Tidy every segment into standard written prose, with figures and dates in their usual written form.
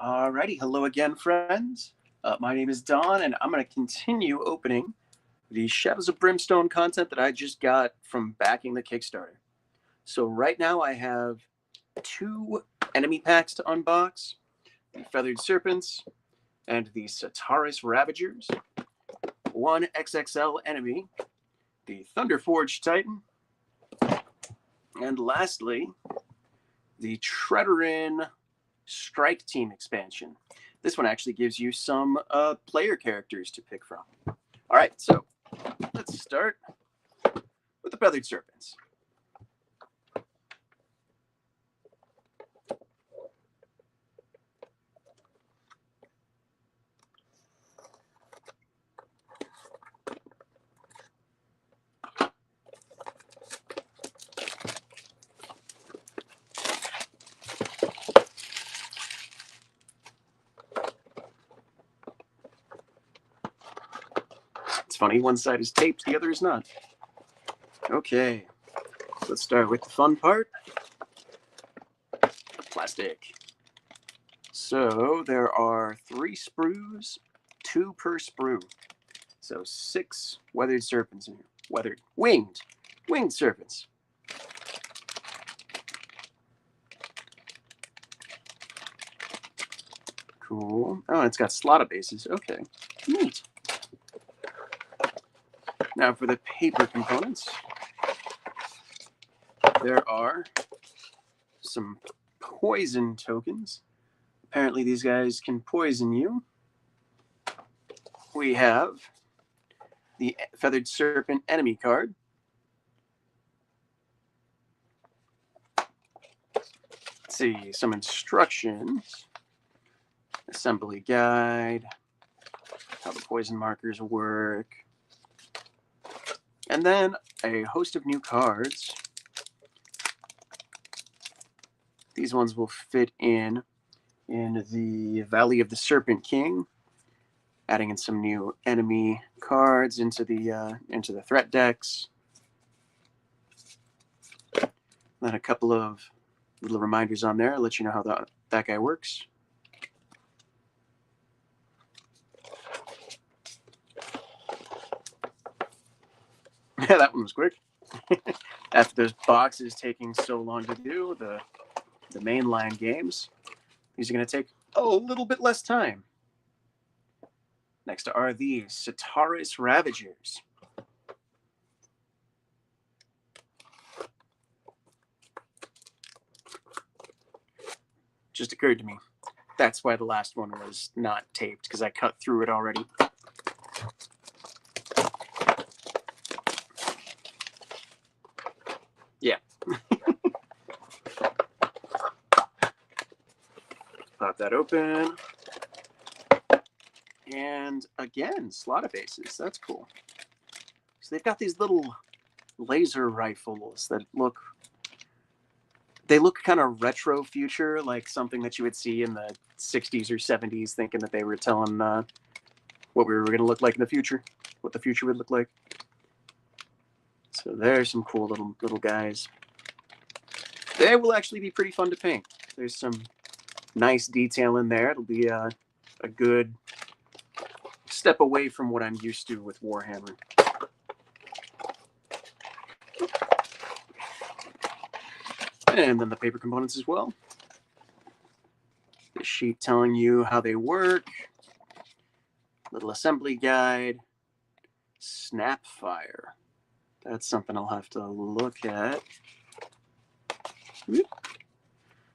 Alrighty, hello again, friends. My name is Don, and I'm going to continue opening the Shadows of Brimstone content that I just got from backing the Kickstarter. So right now I have 2 enemy packs to unbox, the Feathered Serpents and the Sataris Ravagers, 1 XXL enemy, the Thunderforged Titan, and lastly, the Treaderin Strike Team expansion. This one actually gives you some player characters to pick from. All right, so let's start with the Feathered Serpents. It's funny, one side is taped, the other is not. Okay, let's start with the fun part, the plastic. So there are 3 sprues, 2 per sprue. So 6 weathered serpents in here. Winged serpents. Cool. Oh, it's got slot bases. Okay, neat. Now for the paper components, there are some poison tokens. Apparently these guys can poison you. We have the Feathered Serpent enemy card. Let's see, some instructions. Assembly guide, how the poison markers work. And then a host of new cards. These ones will fit in the Valley of the Serpent King, adding in some new enemy cards into the threat decks. Then a couple of little reminders on there, let you know how that guy works. Yeah, that one was quick. After those boxes taking so long to do, the mainline games, these are going to take a little bit less time. Next are the Sataris Ravagers. Just occurred to me, that's why the last one was not taped, because I cut through it already. Yeah. Pop that open. And again, slot bases. That's cool. So they've got these little laser rifles that look kind of retro future, like something that you would see in the 60s or 70s, thinking that they were telling what we were going to look like in the future, what the future would look like. So there's some cool little guys. They will actually be pretty fun to paint. There's some nice detail in there. It'll be a good step away from what I'm used to with Warhammer. And then the paper components as well. The sheet telling you how they work. Little assembly guide. Snapfire. That's something I'll have to look at.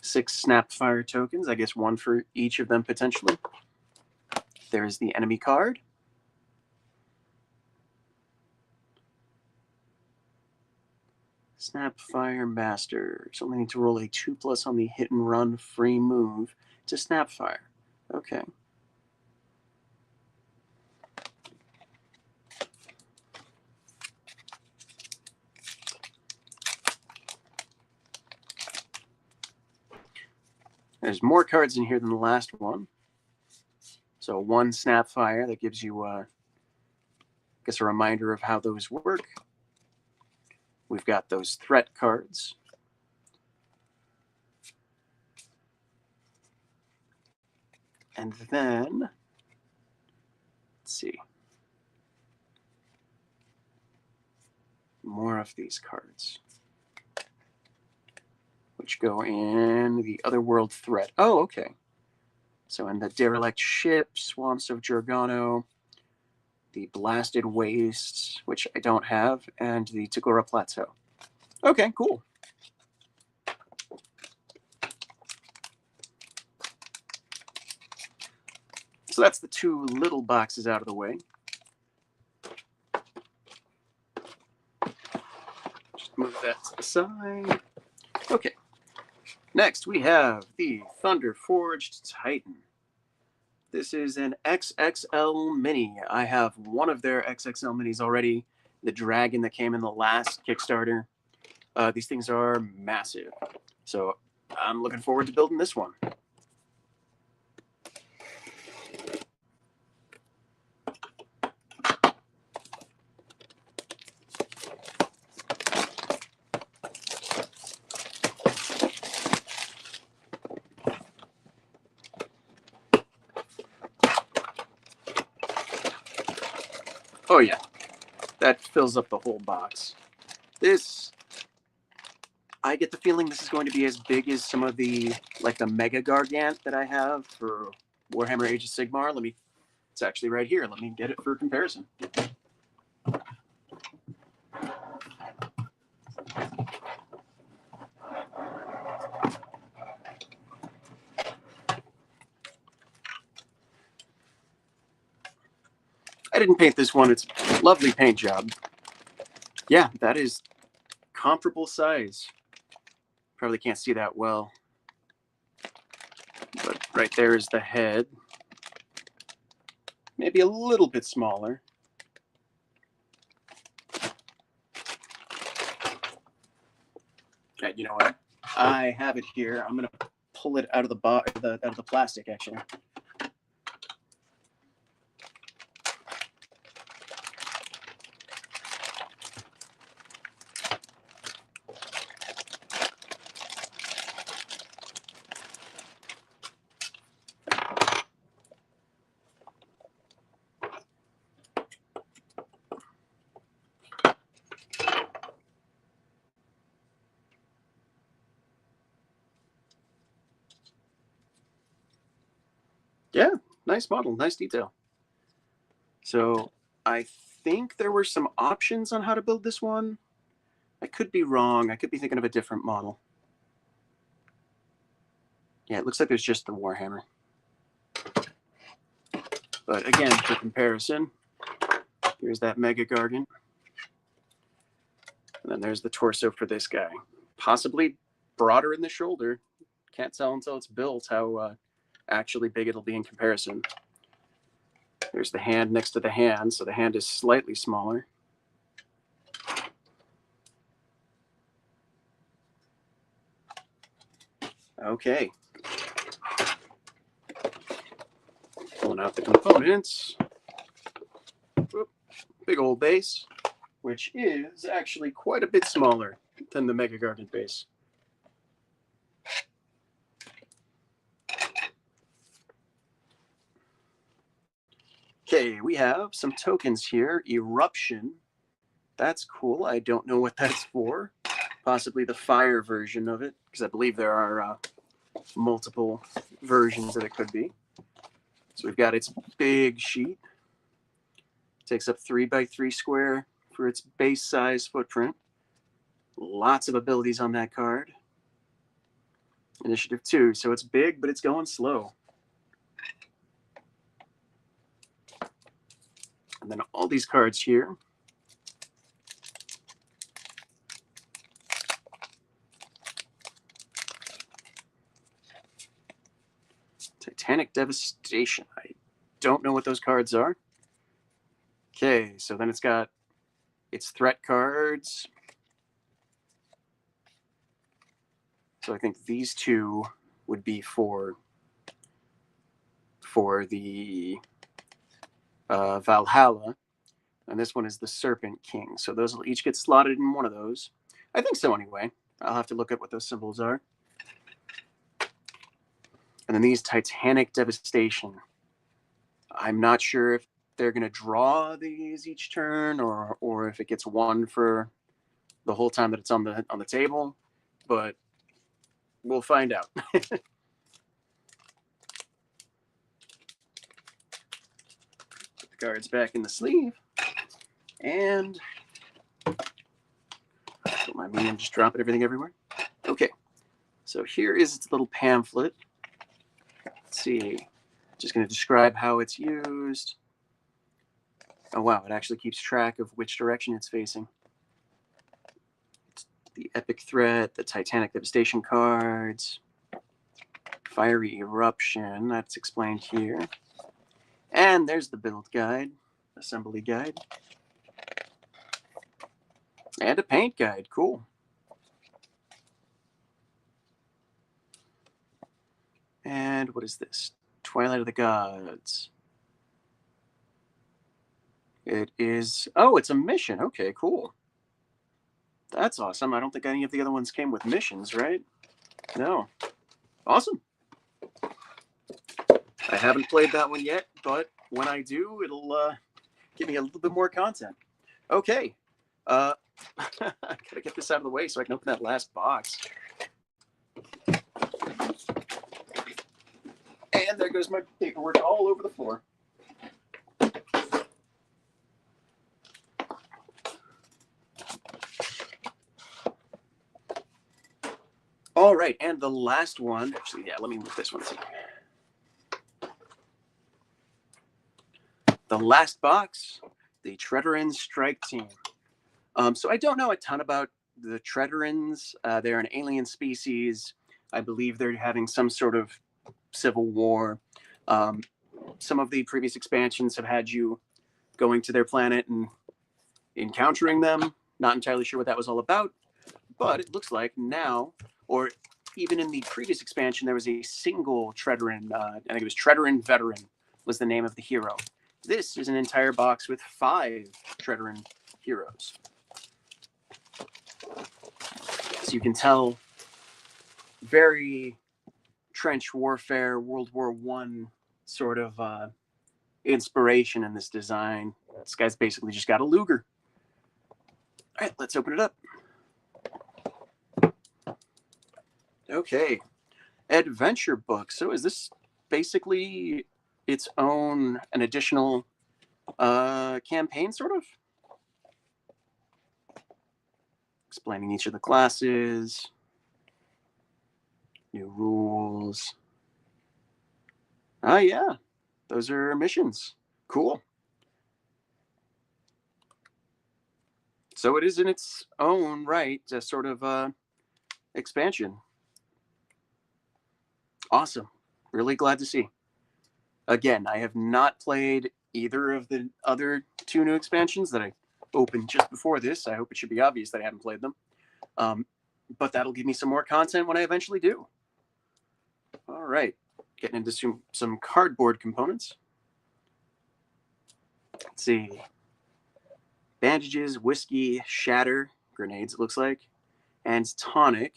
6 Snapfire tokens. I guess 1 for each of them potentially. There's the enemy card. Snapfire Masters. Only need to roll a 2+ on the hit and run free move to Snapfire. Okay. There's more cards in here than the last one. So 1 Snapfire that gives you, I guess, a reminder of how those work. We've got those threat cards. And then, let's see. More of these cards, which go in the Otherworld Threat. Oh, okay. So in the Derelict Ship, Swamps of Jorgano, the Blasted Wastes, which I don't have, and the Tagora Plateau. Okay, cool. So that's the two little boxes out of the way. Just move that to the side. Okay. Next, we have the Thunder Forged Titan. This is an XXL Mini. I have one of their XXL Minis already, the Dragon that came in the last Kickstarter. These things are massive. So I'm looking forward to building this one. Oh yeah, that fills up the whole box. This, I get the feeling this is going to be as big as some of the, like the Mega Gargant that I have for Warhammer Age of Sigmar. It's actually right here. Let me get it for comparison. I didn't paint this one. It's a lovely paint job. Yeah, that is comparable size. Probably can't see that well. But right there is the head. Maybe a little bit smaller. Okay, you know what? I have it here. I'm gonna pull it out of the out of the plastic actually. Yeah, nice model, nice detail. So I think there were some options on how to build this one. I could be wrong. I could be thinking of a different model. Yeah, it looks like there's just the Warhammer. But again, for comparison, here's that Mega Gargant. And then there's the torso for this guy. Possibly broader in the shoulder. Can't tell until it's built how actually big it'll be in comparison. There's the hand next to the hand, so the hand is slightly smaller. Okay. Pulling out the components. Whoop. Big old base, which is actually quite a bit smaller than the Mega Gargant base. Okay, we have some tokens here. Eruption. That's cool. I don't know what that's for. Possibly the fire version of it, because I believe there are multiple versions that it could be. So we've got its big sheet. Takes up 3x3 square for its base size footprint. Lots of abilities on that card. Initiative 2, so it's big, but it's going slow. And then all these cards here. Titanic Devastation. I don't know what those cards are. Okay, so then it's got its threat cards. So I think these two would be for the Valhalla, and this one is the Serpent King. So those will each get slotted in one of those. I think so anyway. I'll have to look at what those symbols are. And then these Titanic Devastation. I'm not sure if they're going to draw these each turn or if it gets one for the whole time that it's on the table, but we'll find out. Put the cards back in the sleeve, and don't mind me, I'm just dropping everything everywhere. Okay, so here is its little pamphlet. Let's see. Just going to describe how it's used. Oh, wow. It actually keeps track of which direction it's facing. It's the Epic Threat, the Titanic Devastation cards, Fiery Eruption. That's explained here. And there's the build guide, assembly guide, and a paint guide. Cool. And what is this? Twilight of the Gods. It is, oh, it's a mission. Okay, cool. That's awesome. I don't think any of the other ones came with missions, right? No. Awesome. I haven't played that one yet, but when I do, it'll give me a little bit more content. Okay. I gotta get this out of the way so I can open that last box. And there goes my paperwork all over the floor. All right, and the last one, actually, yeah, let me move this one. See. The last box, the Treaderin Strike Team. So I don't know a ton about the Treaderins. They're an alien species. I believe they're having some sort of civil war. Some of the previous expansions have had you going to their planet and encountering them. Not entirely sure what that was all about, but it looks like now, or even in the previous expansion, there was a single Treaderin. I think it was Treaderin Veteran was the name of the hero. This is an entire box with 5 Treaderin heroes. So you can tell very trench warfare, World War I sort of inspiration in this design. This guy's basically just got a Luger. All right, let's open it up. Okay, adventure book. So is this basically its own, an additional campaign, sort of? Explaining each of the classes, new rules. Oh, yeah, those are missions. Cool. So it is in its own right a sort of expansion. Awesome. Really glad to see. Again, I have not played either of the other 2 new expansions that I opened just before this. I hope it should be obvious that I haven't played them. But that'll give me some more content when I eventually do. All right. Getting into some cardboard components. Let's see. Bandages, whiskey, shatter, grenades it looks like, and tonic.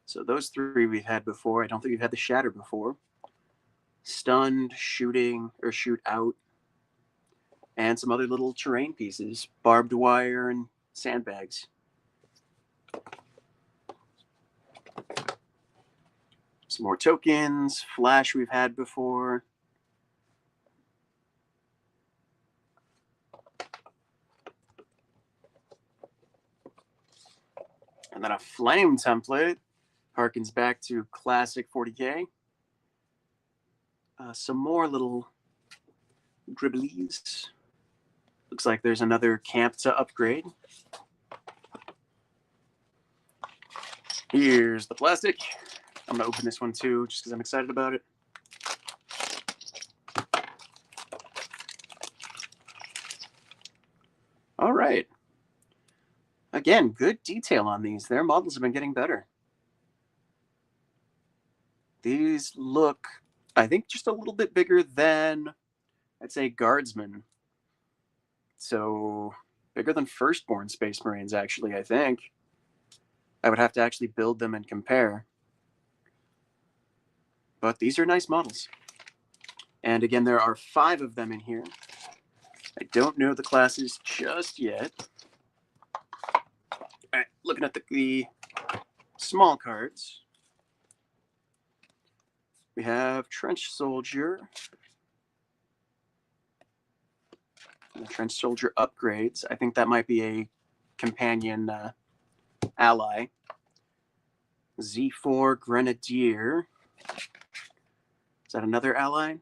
So those 3 we've had before. I don't think we've had the shatter before. Stunned, shooting, or shoot out, and some other little terrain pieces, barbed wire and sandbags. Some more tokens, flash we've had before. And then a flame template, harkens back to classic 40K. Some more little dribblies. Looks like there's another camp to upgrade. Here's the plastic. I'm going to open this one too, just because I'm excited about it. All right. Again, good detail on these. Their models have been getting better. These look, I think, just a little bit bigger than, I'd say, Guardsmen. So bigger than Firstborn Space Marines, actually, I think. I would have to actually build them and compare. But these are nice models. And again, there are 5 of them in here. I don't know the classes just yet. All right, looking at the small cards. We have Trench Soldier. The Trench Soldier upgrades. I think that might be a companion ally. Z4 Grenadier. Is that another ally?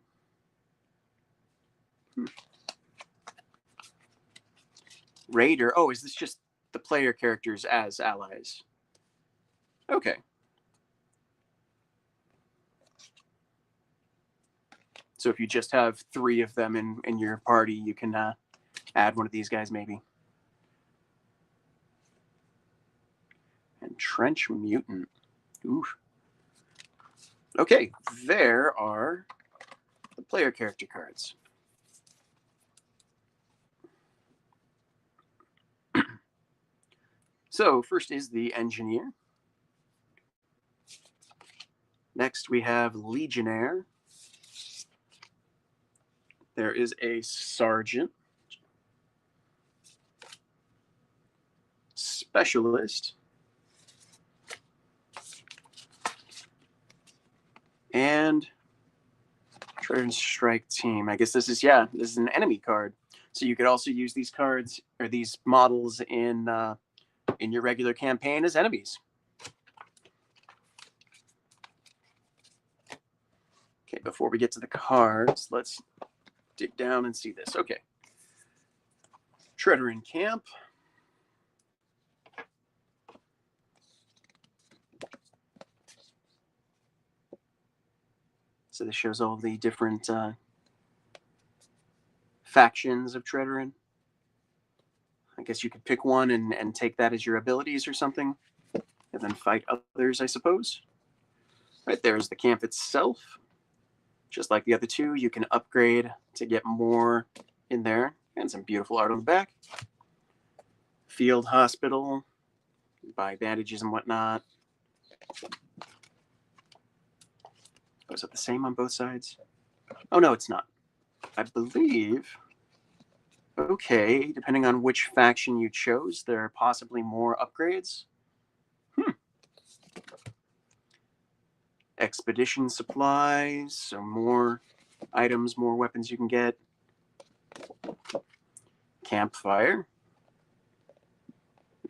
Raider. Oh, is this just the player characters as allies? Okay. So if you just have 3 of them in your party, you can add one of these guys maybe. And Trench Mutant. Oof. Okay, there are the player character cards. So first is the Engineer. Next we have Legionnaire. There is a Sergeant. Specialist. And Treasure and Strike Team. I guess this is an enemy card. So you could also use these cards or these models in your regular campaign as enemies. Okay, before we get to the cards, let's dig down and see this. Okay. Treader in Camp. So this shows all the different factions of Treaderin. I guess you could pick one and take that as your abilities or something, and then fight others, I suppose. Right there's the camp itself. Just like the other 2, you can upgrade to get more in there, and some beautiful art on the back. Field Hospital, buy bandages and whatnot. Is it the same on both sides? Oh, no, it's not. I believe, okay, depending on which faction you chose, there are possibly more upgrades. Expedition supplies, so more items, more weapons you can get. Campfire.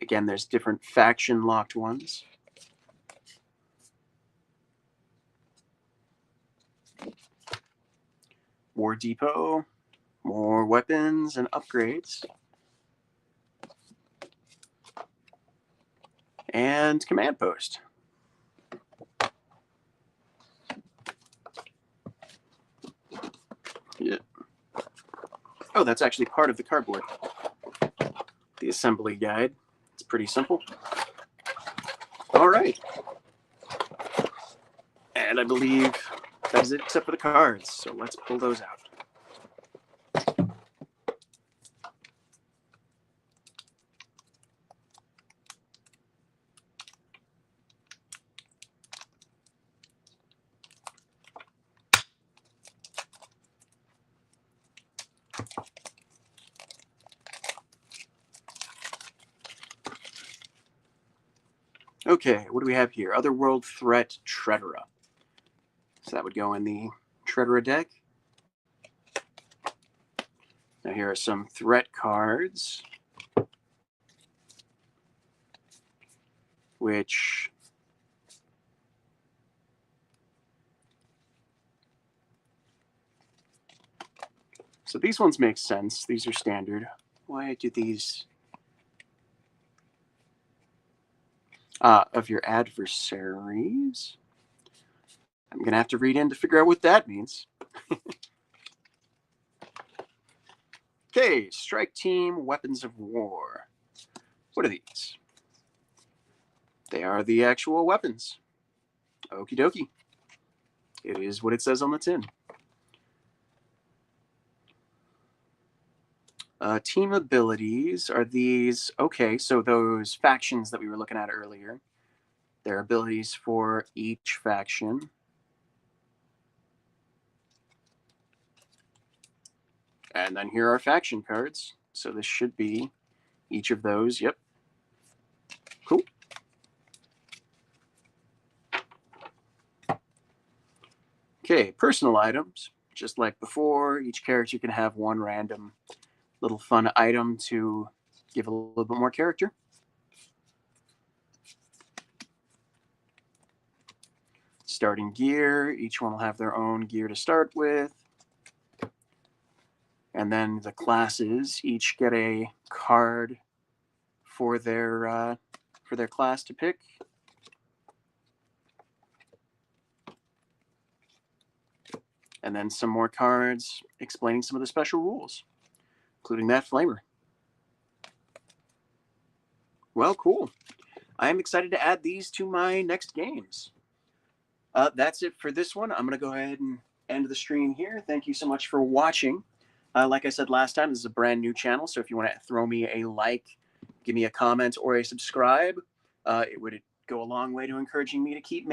Again, there's different faction locked ones. War Depot, more weapons and upgrades. And Command Post. Yeah. Oh, that's actually part of the cardboard. The assembly guide. It's pretty simple. All right. And I believe that is it except for the cards. So let's pull those out. Okay, what do we have here? Otherworld Threat Treadera. So that would go in the Treadera deck. Now here are some threat cards, which so these ones make sense. These are standard. Why do these of your adversaries? I'm gonna have to read in to figure out what that means. Okay, Strike Team, Weapons of War. What are these? They are the actual weapons. Okie dokie. It is what it says on the tin. Team abilities are these. Okay, so those factions that we were looking at earlier, their abilities for each faction. And then here are faction cards. So this should be each of those. Yep. Cool. Okay, personal items. Just like before, each character can have one random little fun item to give a little bit more character. Starting gear, each one will have their own gear to start with. And then the classes each get a card for their class to pick. And then some more cards explaining some of the special rules, including that flamer. Well, cool. I am excited to add these to my next games. That's it for this one. I'm going to go ahead and end the stream here. Thank you so much for watching. Like I said last time, this is a brand new channel, so if you want to throw me a like, give me a comment, or a subscribe, it would go a long way to encouraging me to keep making